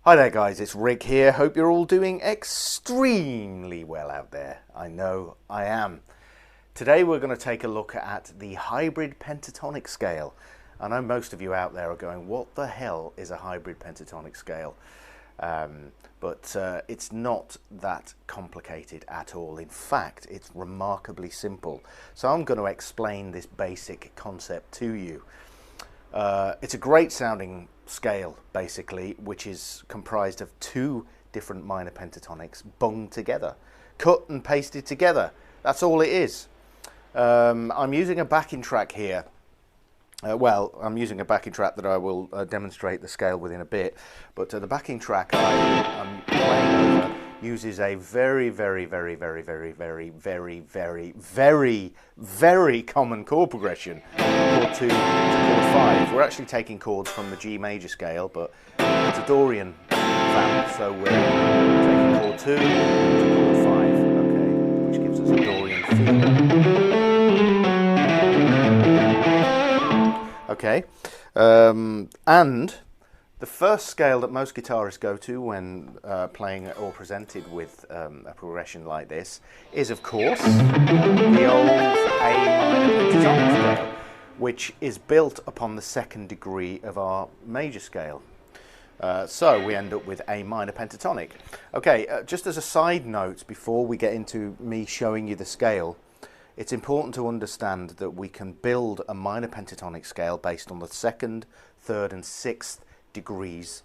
Hi there guys, it's Rick here. Hope you're all doing extremely well out there. I know I am. Today we're going to take a look at the hybrid pentatonic scale. I know most of you out there are going, what the hell is a hybrid pentatonic scale? But it's not that complicated at all. In fact, it's remarkably simple. So I'm going to explain this basic concept to you. It's a great sounding scale, basically, which is comprised of two different minor pentatonics bunged together, cut and pasted together. That's all it is. I'm using a backing track here. I'm using a backing track that I will demonstrate the scale within a bit, but the backing track I'm playing over uses a very common chord progression, chord 2 to chord 5. We're actually taking chords from the G major scale, but it's a Dorian vamp, so we're taking chord 2 to chord 5, okay, which gives us a Dorian feel. Okay, and the first scale that most guitarists go to when playing or presented with a progression like this is, of course, the old A minor pentatonic scale, which is built upon the second degree of our major scale. So we end up with A minor pentatonic. Okay, just as a side note, before we get into me showing you the scale, it's important to understand that we can build a minor pentatonic scale based on the second, third and sixth degrees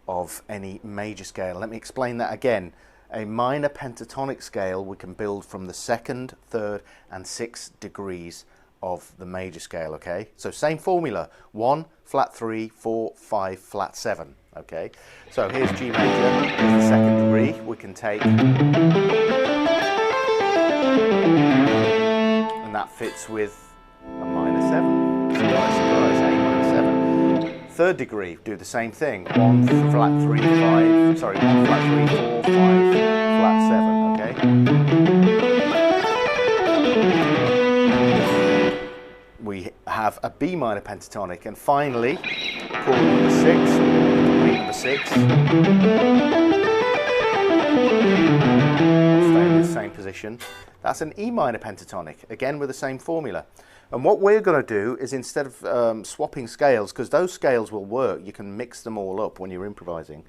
of any major scale. Let me explain that again. A minor pentatonic scale we can build from the second, third and sixth degrees of the major scale, okay? So same formula, 1, flat 3, 4, 5, flat 7, okay? So here's G major, here's the second degree. We can take, and that fits with a minor 7. Surprise, surprise, A minor 7. Third degree, do the same thing. 1 flat 3, 5, sorry, 1 flat 3, 4, 5, flat 7, okay? We have a B minor pentatonic, and finally, chord number 6, degree number 6. Stay in the same position. That's an E minor pentatonic, again with the same formula. And what we're going to do is, instead of swapping scales, because those scales will work, you can mix them all up when you're improvising.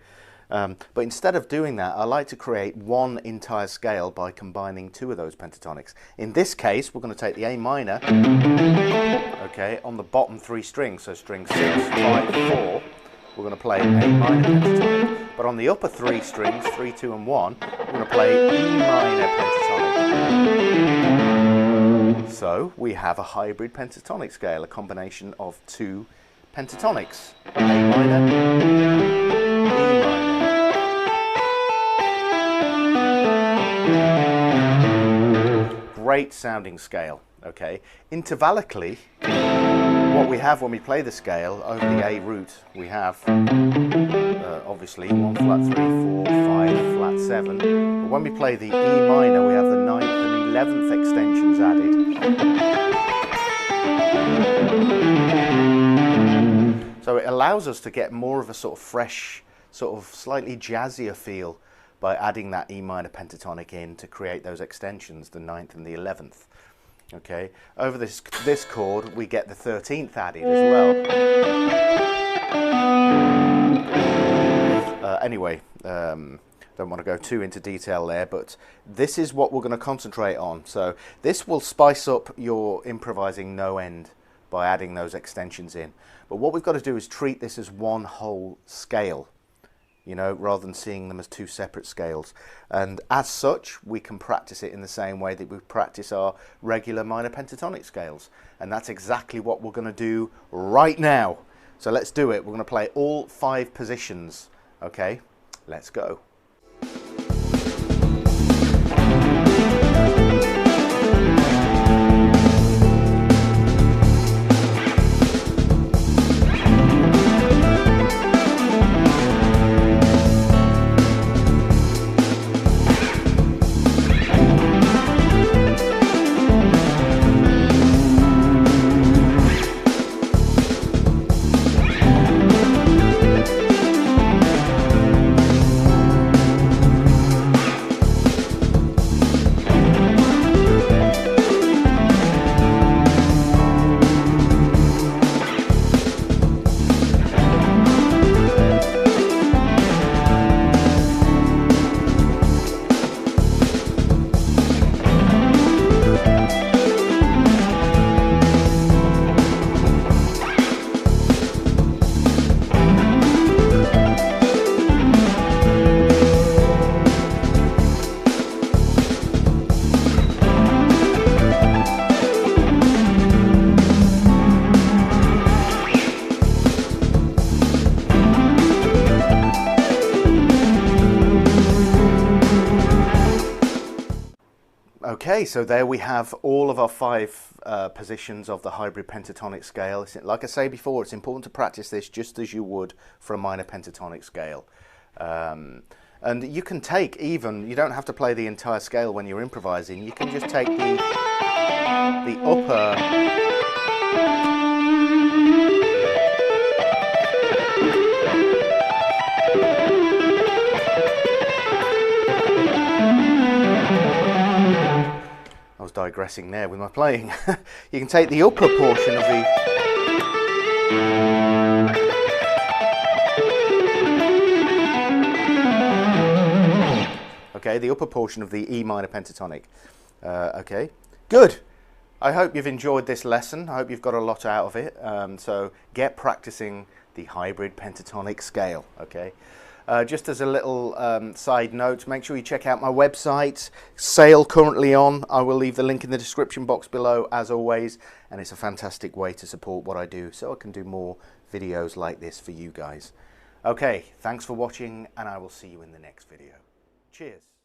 But instead of doing that, I like to create one entire scale by combining two of those pentatonics. In this case, we're going to take the A minor, okay, on the bottom 3 strings, so string 6, 5, 4, we're going to play A minor pentatonic. But on the upper 3 strings, 3, 2 and 1, we're going to play E minor pentatonic. So we have a hybrid pentatonic scale, a combination of two pentatonics, A minor, E minor. Great sounding scale, okay? Intervallically, what we have when we play the scale over the A root, we have obviously 1 flat 3, 4, 5, flat 7. But when we play the E minor, we have the 9th and 11th extensions added. So it allows us to get more of a sort of fresh, sort of slightly jazzier feel by adding that E minor pentatonic in to create those extensions, the 9th and the 11th. Okay, over this chord we get the 13th added as well. Anyway, don't want to go too into detail there, but this is what we're going to concentrate on. So this will spice up your improvising no end by adding those extensions in. But what we've got to do is treat this as one whole scale, you know, rather than seeing them as two separate scales. And as such, we can practice it in the same way that we practice our regular minor pentatonic scales. And that's exactly what we're going to do right now. So let's do it. We're going to play all 5 positions. Okay, let's go. Okay, so there we have all of our 5 positions of the hybrid pentatonic scale. Like I say before, it's important to practice this just as you would for a minor pentatonic scale. And you can take even, you don't have to play the entire scale when you're improvising, you can just take the upper. I was digressing there with my playing. You can take the upper portion of the the upper portion of the E minor pentatonic. Okay, good. I hope you've enjoyed this lesson. I hope you've got a lot out of it. So get practicing the hybrid pentatonic scale. Okay. Just as a little side note, make sure you check out my website. Sale currently on. I will leave the link in the description box below as always, and it's a fantastic way to support what I do so I can do more videos like this for you guys. Okay, thanks for watching, and I will see you in the next video. Cheers.